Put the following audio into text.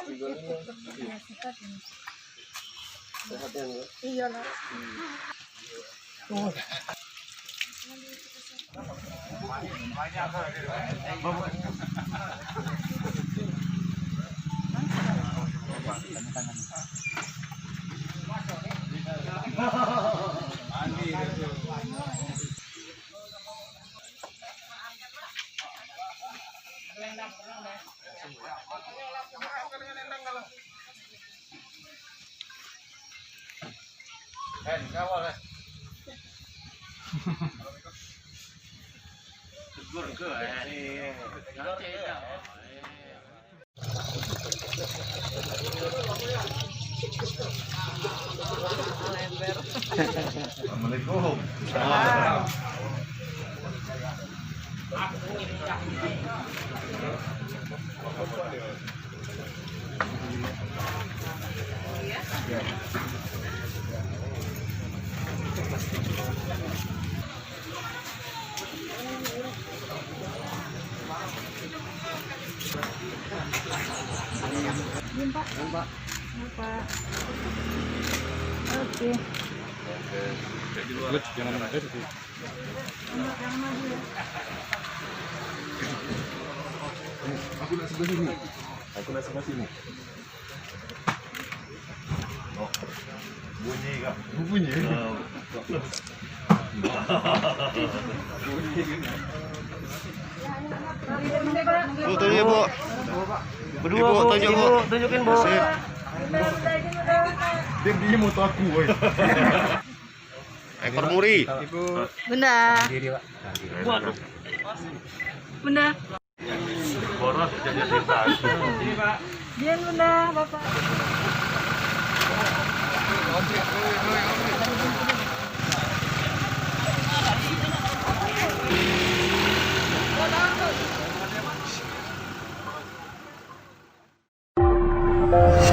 Ya, sehat ini. Sehat ya, Bu? Iya lah. Assalamualaikum. Pak. Pak. Oke. Jangan ada di Yang maju ya. Aku nak sebelah sini. Aku nak sebelah sini. Oh. Bunyi kak. Bunyi. Bu, tunjuk Bu. Berdua Bu, tunjuk Bu. Tunjukin Bu. Dia diem motor aku, woi. Ekor muri. Bunda. Waduh. Bunda. Boros jadi cerita. Dian Bunda, Bapak. Thank